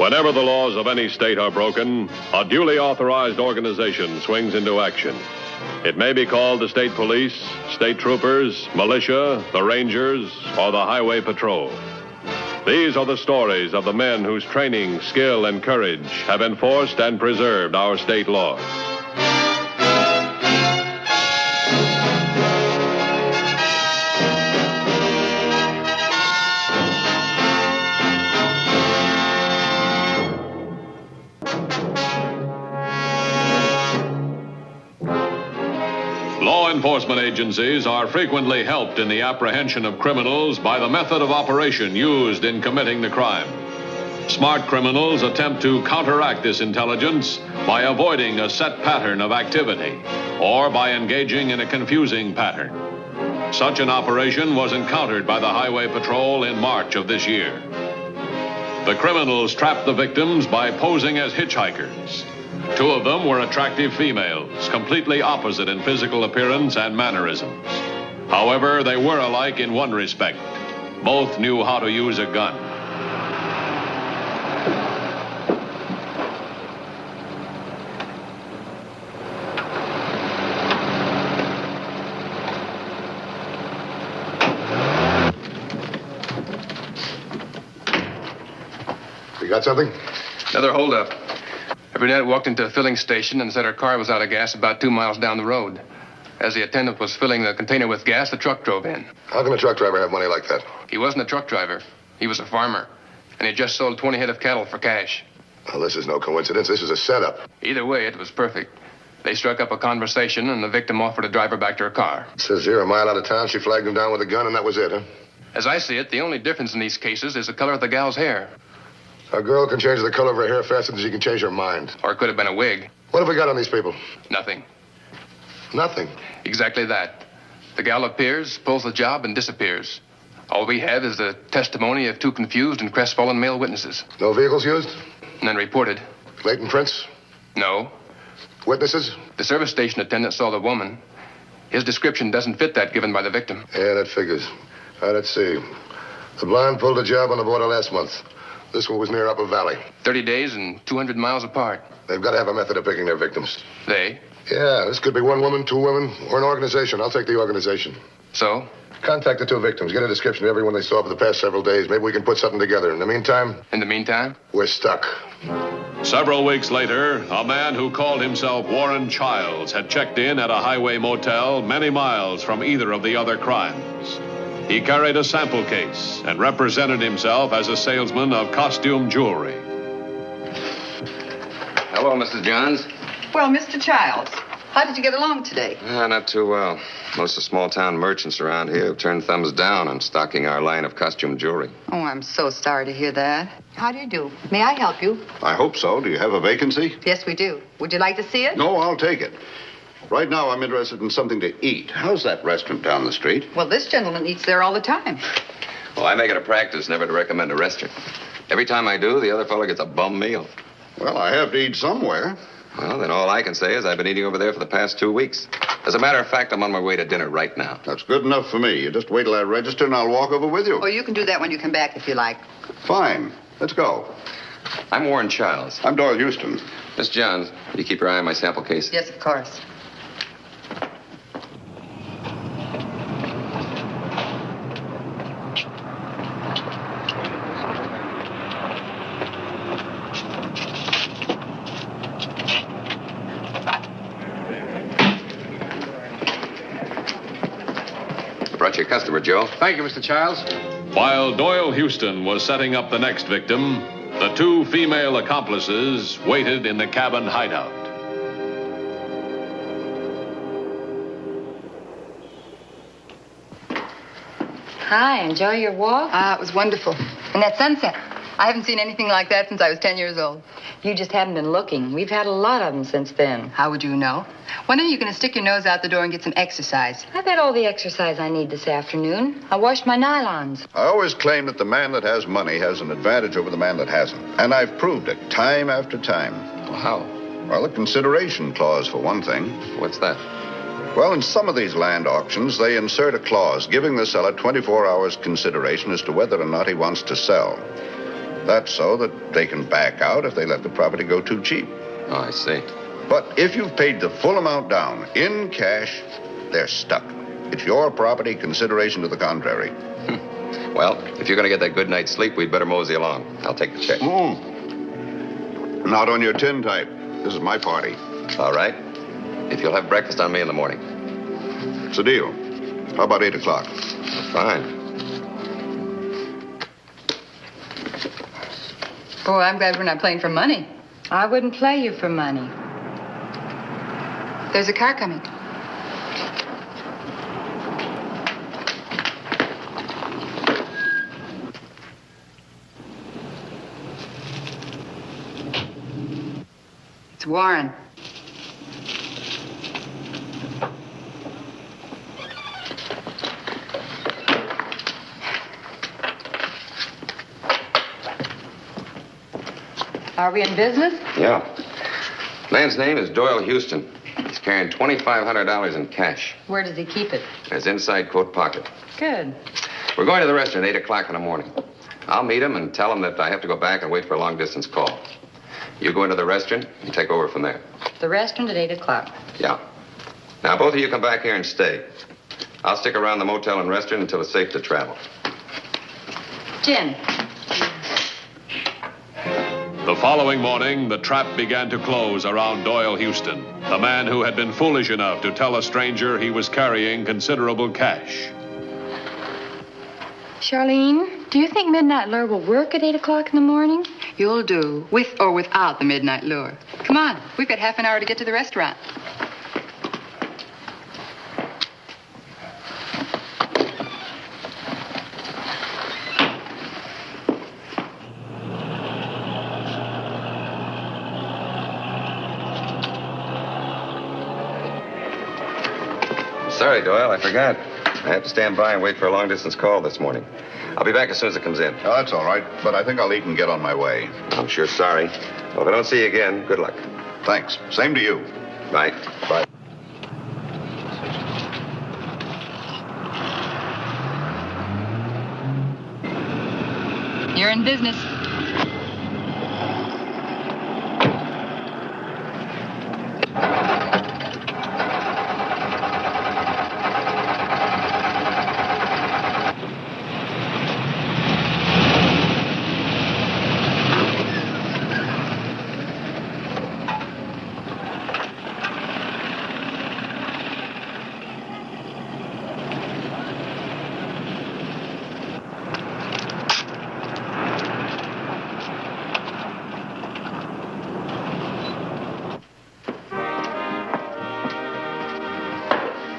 Whenever the laws of any state are broken, a duly authorized organization swings into action. It may be called the state police, state troopers, militia, the rangers, or the highway patrol. These are the stories of the men whose training, skill, and courage have enforced and preserved our state laws. Law enforcement agencies are frequently helped in the apprehension of criminals by the method of operation used in committing the crime. Smart criminals attempt to counteract this intelligence by avoiding a set pattern of activity or by engaging in a confusing pattern. Such an operation was encountered by the Highway Patrol in March of this year. The criminals trapped the victims by posing as hitchhikers. Two of them were attractive females, completely opposite in physical appearance and mannerisms. However, they were alike in one respect. Both knew how to use a gun. You got something? Another holdup. A brunette walked into a filling station and said her car was out of gas about 2 miles down the road. As the attendant was filling the container with gas, the truck drove in. How can a truck driver have money like that? He wasn't a truck driver. He was a farmer. And he just sold 20 head of cattle for cash. Well, this is no coincidence. This is a setup. Either way, it was perfect. They struck up a conversation, and the victim offered to drive her back to her car. It says here a mile out of town, she flagged him down with a gun, and that was it, huh? As I see it, the only difference in these cases is the color of the gal's hair. A girl can change the color of her hair faster than she can change her mind. Or it could have been a wig. What have we got on these people? Nothing. Nothing? Exactly that. The gal appears, pulls the job, and disappears. All we have is the testimony of two confused and crestfallen male witnesses. No vehicles used? None reported. Latent prints? No. Witnesses? The service station attendant saw the woman. His description doesn't fit that given by the victim. Yeah, that figures. All right, let's see. The blonde pulled a job on the border last month. This one was near Upper Valley. 30 days and 200 miles apart. They've got to have a method of picking their victims. They? Yeah, this could be one woman, two women, or an organization. I'll take the organization. So? Contact the two victims. Get a description of everyone they saw over the past several days. Maybe we can put something together. In the meantime? In the meantime? We're stuck. Several weeks later, a man who called himself Warren Childs had checked in at a highway motel many miles from either of the other crimes. He carried a sample case and represented himself as a salesman of costume jewelry. Hello, Mrs. Johns. Well, Mr. Childs, how did you get along today? Not too well. Most of small-town merchants around here have turned thumbs down on stocking our line of costume jewelry. Oh, I'm so sorry to hear that. How do you do? May I help you? I hope so. Do you have a vacancy? Yes, we do. Would you like to see it? No, I'll take it. Right now, I'm interested in something to eat. How's that restaurant down the street? Well, this gentleman eats there all the time. Well, I make it a practice never to recommend a restaurant. Every time I do, the other fellow gets a bum meal. Well, I have to eat somewhere. Well, then all I can say is I've been eating over there for the past 2 weeks. As a matter of fact, I'm on my way to dinner right now. That's good enough for me. You just wait till I register and I'll walk over with you. Or you can do that when you come back if you like. Fine. Let's go. I'm Warren Childs. I'm Doyle Houston. Miss Johns, will you keep your eye on my sample case? Yes, of course. Brought your customer, Joe. Thank you, Mr. Childs. While Doyle Houston was setting up the next victim, the two female accomplices waited in the cabin hideout. Hi, enjoy your walk? Ah, it was wonderful. And that sunset. I haven't seen anything like that since I was 10 years old. You just haven't been looking. We've had a lot of them since then. How would you know? When are you going to stick your nose out the door and get some exercise? I've had all the exercise I need this afternoon. I washed my nylons. I always claim that the man that has money has an advantage over the man that hasn't. And I've proved it time after time. Well, how? Well, a consideration clause, for one thing. What's that? Well, in some of these land auctions, they insert a clause giving the seller 24 hours consideration as to whether or not he wants to sell. That's so that they can back out if they let the property go too cheap. Oh, I see. But if you've paid the full amount down in cash, they're stuck. It's your property, consideration to the contrary. Well, if you're going to get that good night's sleep, we'd better mosey along. I'll take the check. Not on your tin type. This is my party. All right. If you'll have breakfast on me in the morning. It's a deal. How about 8 o'clock? Fine. Boy, I'm glad we're not playing for money. I wouldn't play you for money. There's a car coming. It's Warren. Are we in business? Yeah. Man's name is Doyle Houston. He's carrying $2,500 in cash. Where does he keep it? In his inside coat pocket. Good. We're going to the restaurant at 8 o'clock in the morning. I'll meet him and tell him that I have to go back and wait for a long-distance call. You go into the restaurant and take over from there. The restaurant at 8 o'clock. Yeah. Now, both of you come back here and stay. I'll stick around the motel and restaurant until it's safe to travel. Gin. The following morning, the trap began to close around Doyle Houston, the man who had been foolish enough to tell a stranger he was carrying considerable cash. Charlene, do you think Midnight Lure will work at 8 o'clock in the morning? You'll do, with or without the midnight lure. Come on, we've got half an hour to get to the restaurant. Sorry, Doyle, I forgot. I have to stand by and wait for a long-distance call this morning. I'll be back as soon as it comes in. Oh, that's all right, but I think I'll eat and get on my way. I'm sure sorry. Well, if I don't see you again, good luck. Thanks. Same to you. Bye. Bye. You're in business.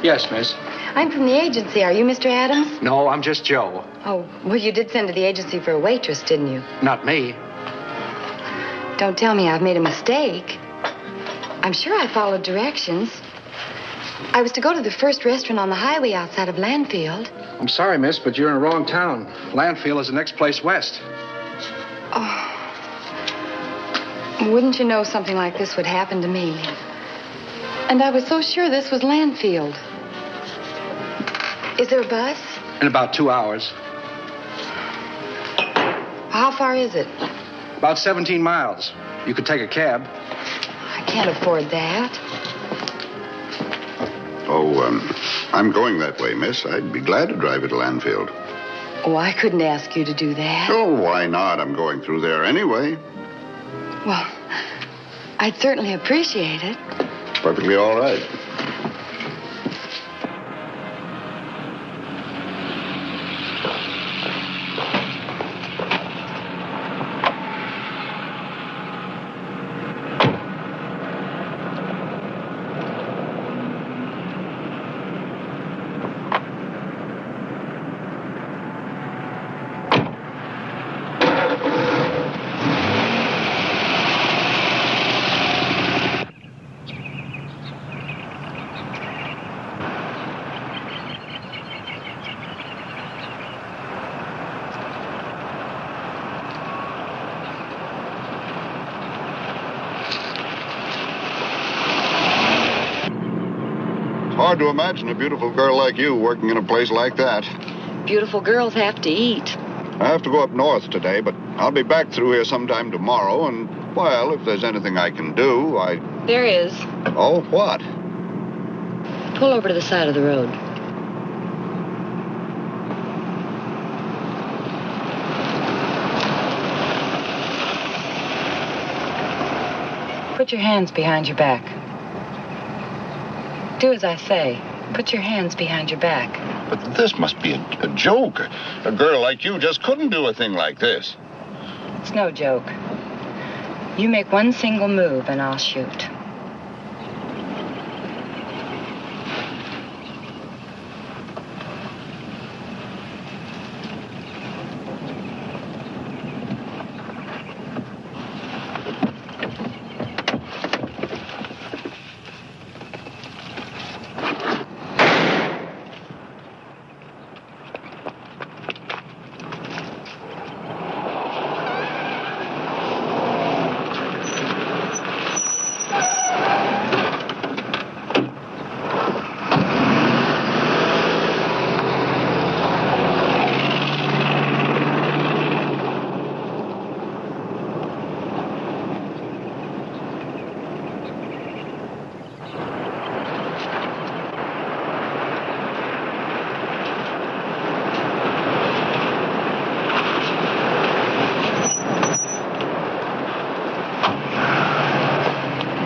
Yes, miss. I'm from the agency. Are you Mr. Adams? No, I'm just Joe. Oh, well, you did send to the agency for a waitress, didn't you? Not me. Don't tell me I've made a mistake. I'm sure I followed directions. I was to go to the first restaurant on the highway outside of Landfield. I'm sorry, miss, but you're in the wrong town. Landfill is the next place west. Oh. Wouldn't you know something like this would happen to me? And I was so sure this was Landfield. Is there a bus? In about 2 hours. How far is it? About 17 miles. You could take a cab. I can't afford that. Oh, I'm going that way, miss. I'd be glad to drive you to Landfield. Oh, I couldn't ask you to do that. Oh, why not? I'm going through there anyway. Well, I'd certainly appreciate it. Perfectly all right. Hard to imagine a beautiful girl like you working in a place like that. Beautiful girls have to eat. I have to go up north today, but I'll be back through here sometime tomorrow, and, well, if there's anything I can do, There is. Oh, what? Pull over to the side of the road. Put your hands behind your back. Do as I say. Put your hands behind your back. But this must be a joke. A girl like you just couldn't do a thing like this. It's no joke. You make one single move and I'll shoot.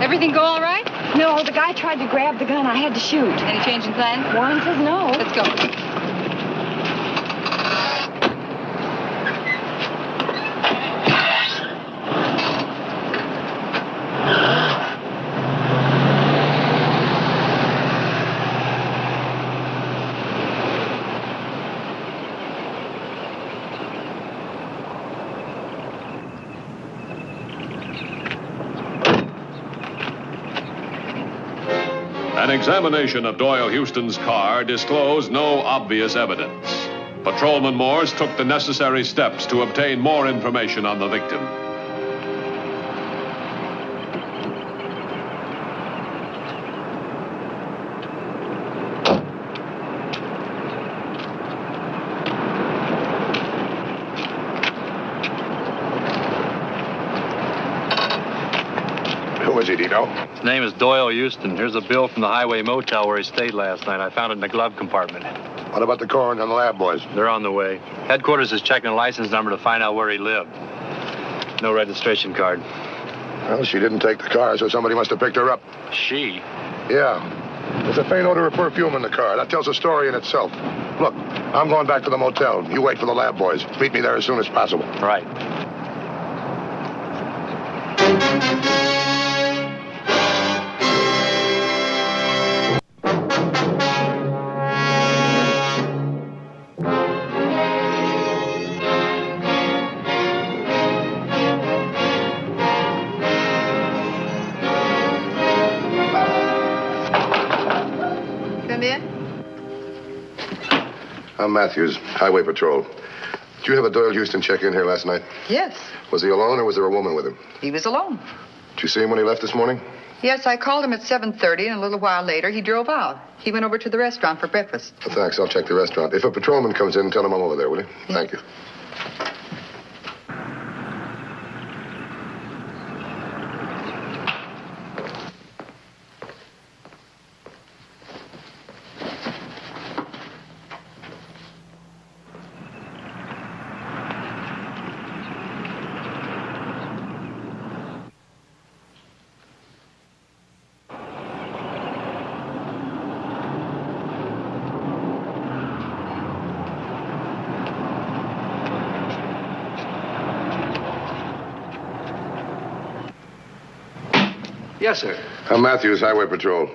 Everything go all right? No, the guy tried to grab the gun. I had to shoot. Any change in plan? Warren says no. Let's go. An examination of Doyle Houston's car disclosed no obvious evidence. Patrolman Morse took the necessary steps to obtain more information on the victim. Who is he, do you know? His name is Doyle Houston. Here's a bill from the Highway Motel where he stayed last night. I found it in the glove compartment. What about the coroner and the lab boys? They're on the way. Headquarters is checking the license number to find out where he lived. No registration card. Well, she didn't take the car, so somebody must have picked her up. She? Yeah. There's a faint odor of perfume in the car. That tells a story in itself. Look, I'm going back to the motel. You wait for the lab boys. Meet me there as soon as possible. Right. Come in. I'm Matthews, Highway Patrol. Did you have a Doyle Houston check in here last night? Yes, Was he alone or was there a woman with him? he was alone. Did you see him when he left this morning? Yes, I called him at 7:30, and a little while later, he drove out. He went over to the restaurant for breakfast. Well, thanks. I'll check the restaurant. If a patrolman comes in, tell him I'm over there, will you? Thank you. Yes, sir. I'm Matthews, Highway Patrol.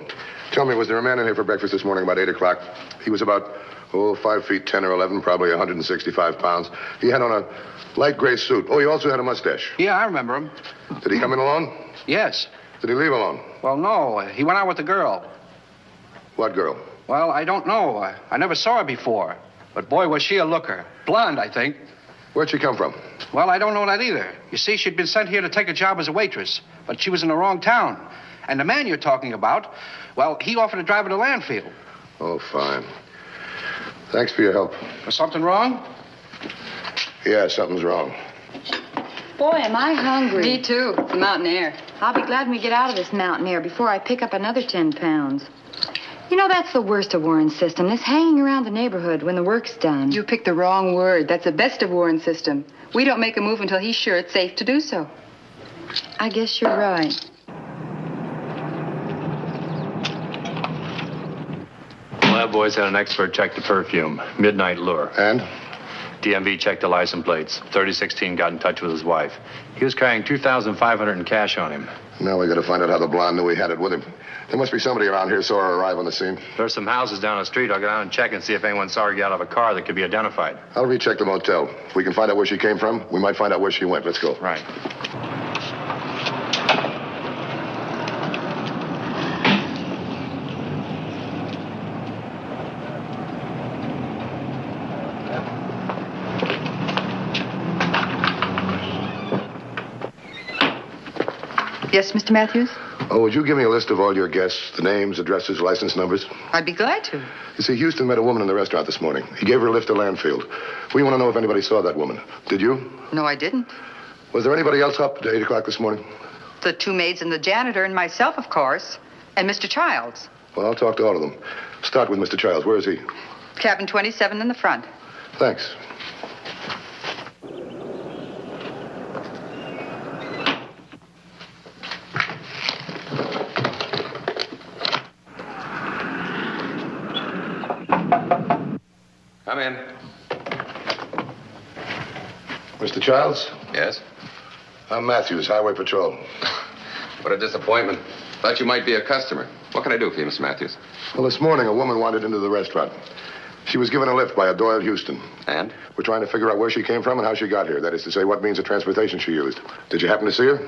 Tell me, was there a man in here for breakfast this morning about 8 o'clock? He was about, 5 feet 10 or 11, probably 165 pounds. He had on a light gray suit. Oh, he also had a mustache. Yeah, I remember him. Did he come in alone? Yes. Did he leave alone? Well, no. He went out with the girl. What girl? Well, I don't know. I never saw her before. But boy, was she a looker. Blonde, I think. Where'd she come from? Well, I don't know that either. You see, she'd been sent here to take a job as a waitress, but she was in the wrong town. And the man you're talking about, well, he offered to drive her to Landfield. Oh, fine. Thanks for your help. Was something wrong? Yeah, something's wrong. Boy, am I hungry. Me too. It's the mountain air. I'll be glad when we get out of this mountain air before I pick up another 10 pounds. You know, that's the worst of Warren's system, this hanging around the neighborhood when the work's done. You picked the wrong word. That's the best of Warren's system. We don't make a move until he's sure it's safe to do so. I guess you're right. Lab boys had an expert check the perfume. Midnight Lure. And? DMV checked the license plates. 3016 got in touch with his wife. He was carrying $2,500 in cash on him. Now we got to find out how the blonde knew he had it with him. There must be somebody around here saw her arrive on the scene. There's some houses down the street. I'll go down and check and see if anyone saw her get out of a car that could be identified. I'll recheck the motel. If we can find out where she came from, we might find out where she went. Let's go. Right. Yes, Mr. Matthews? Oh, would you give me a list of all your guests? The names, addresses, license numbers? I'd be glad to. You see, Houston met a woman in the restaurant this morning. He gave her a lift to Landfield. We want to know if anybody saw that woman. Did you? No, I didn't. Was there anybody else up at 8 o'clock this morning? The two maids and the janitor and myself, of course. And Mr. Childs. Well, I'll talk to all of them. Start with Mr. Childs. Where is he? Cabin 27 in the front. Thanks. Come in. Mr. Childs? Yes? I'm Matthews, Highway Patrol. What a disappointment. Thought you might be a customer. What can I do for you, Mr. Matthews? Well, this morning, a woman wandered into the restaurant. She was given a lift by a Doyle Houston. And? We're trying to figure out where she came from and how she got here. That is to say, what means of transportation she used. Did you happen to see her?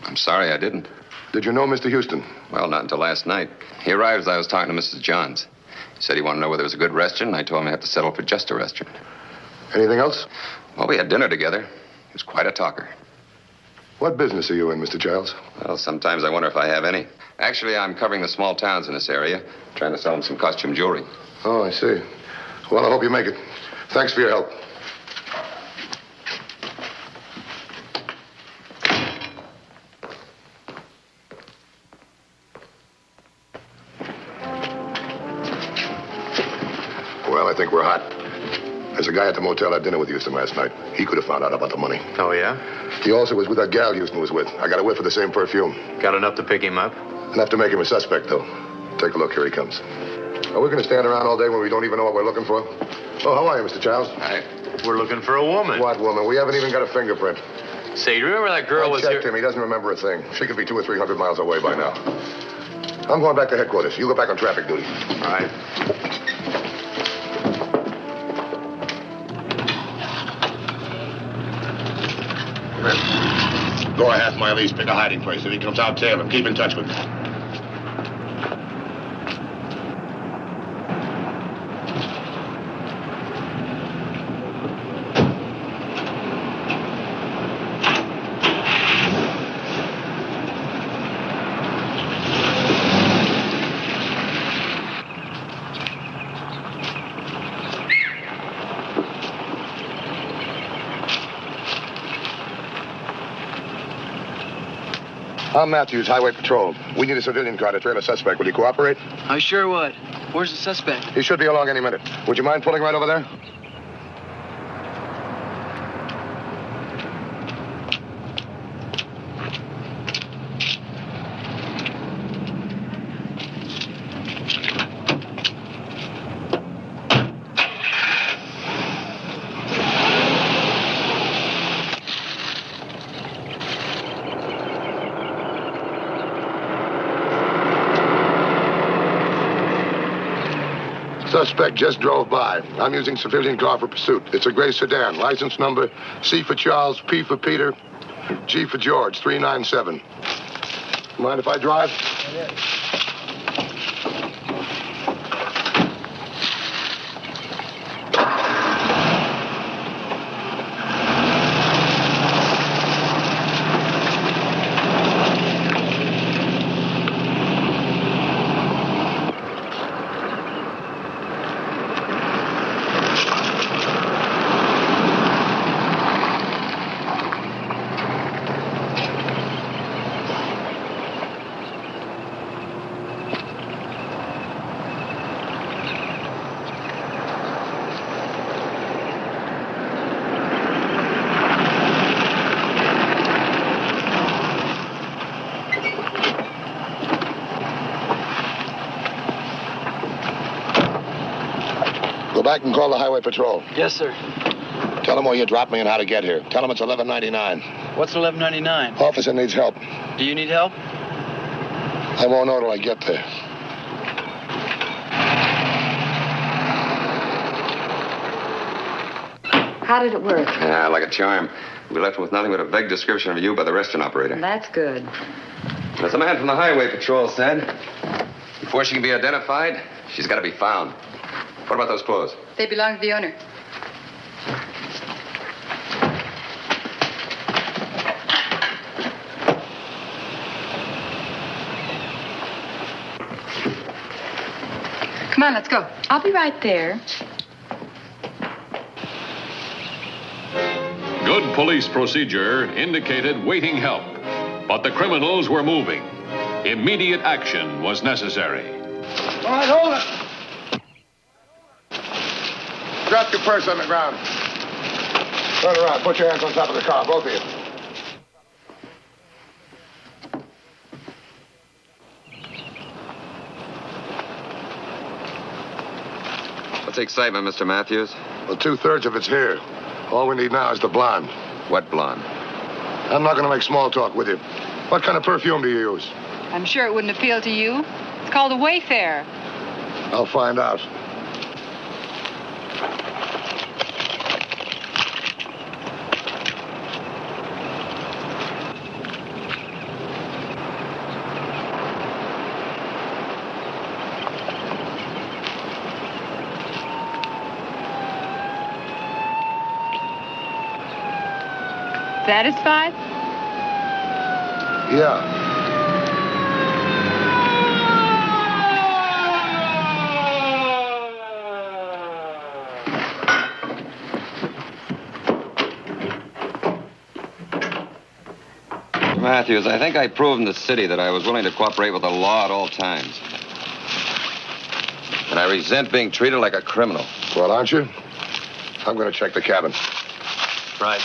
I'm sorry I didn't. Did you know Mr. Houston? Well, not until last night. He arrived as I was talking to Mrs. Johns. He said he wanted to know whether it was a good restaurant, and I told him I had to settle for just a restaurant. Anything else? Well, we had dinner together. He was quite a talker. What business are you in, Mr. Childs? Well, sometimes I wonder if I have any. Actually, I'm covering the small towns in this area, trying to sell them some costume jewelry. Oh, I see. Well, I hope you make it. Thanks for your help. Well, I think we're hot. There's a guy at the motel I had dinner with Houston last night. He could have found out about the money. Oh, yeah? He also was with that gal Houston was with. I got a whiff of the same perfume. Got enough to pick him up? Enough to make him a suspect, though. Take a look. Here he comes. Are we going to stand around all day when we don't even know what we're looking for? Oh, how are you, Mr. Childs? Hi. We're looking for a woman. What woman? We haven't even got a fingerprint. Say, do you remember that girl was I checked here? him. He doesn't remember a thing. She could be 200 or 300 miles away by now. I'm going back to headquarters. You go back on traffic duty. All right. Go a half mile east, pick a hiding place. If he comes out, tail him. Keep in touch with me. I'm Matthews, Highway Patrol. We need a civilian car to trail a suspect. Will you cooperate? I sure would. Where's the suspect? He should be along any minute. Would you mind pulling right over there? Suspect just drove by. I'm using civilian car for pursuit. It's a gray sedan. License number C for Charles, P for Peter, G for George, 397. Mind if I drive? back and call the highway patrol. Yes, sir. Tell them where you dropped me and how to get here. Tell them it's 1199. What's 1199? Officer needs help. Do you need help? I won't know till I get there. How did it work? Yeah, like a charm. We left him with nothing but a vague description of you by the restaurant operator. That's good. As the man from the highway patrol said, before she can be identified, she's got to be found. What about those clothes? They belong to the owner. Come on, let's go. I'll be right there. Good police procedure indicated waiting help, but the criminals were moving. Immediate action was necessary. All right, hold it. Drop your purse on the ground. Turn around. Put your hands on top of the car, both of you. What's the excitement, Mr. Matthews? Well, 2/3 of it's here. All we need now is the blonde. What blonde? I'm not going to make small talk with you. What kind of perfume do you use? I'm sure it wouldn't appeal to you. It's called a Wayfarer. I'll find out. Satisfied? Yeah. Matthews, I think I proved in the city that I was willing to cooperate with the law at all times. And I resent being treated like a criminal. Well, aren't you? I'm going to check the cabin. Right.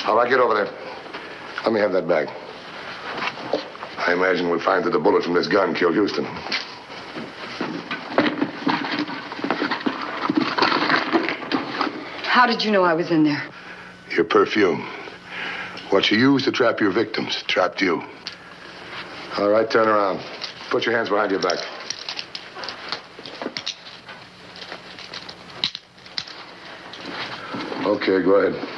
All right, get over there. Let me have that bag. I imagine we'll find that the bullet from this gun killed Houston. How did you know I was in there? Your perfume. What you used to trap your victims trapped you. All right, turn around. Put your hands behind your back. Okay, go ahead.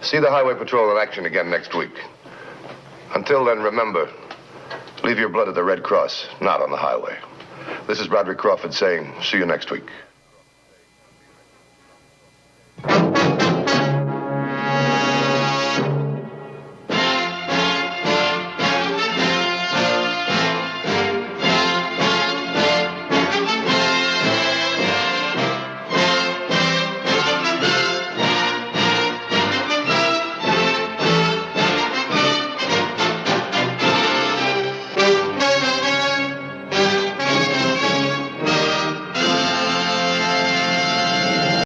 See the highway patrol in action again next week. Until then, remember, leave your blood at the Red Cross, not on the highway. This is Broderick Crawford saying, see you next week.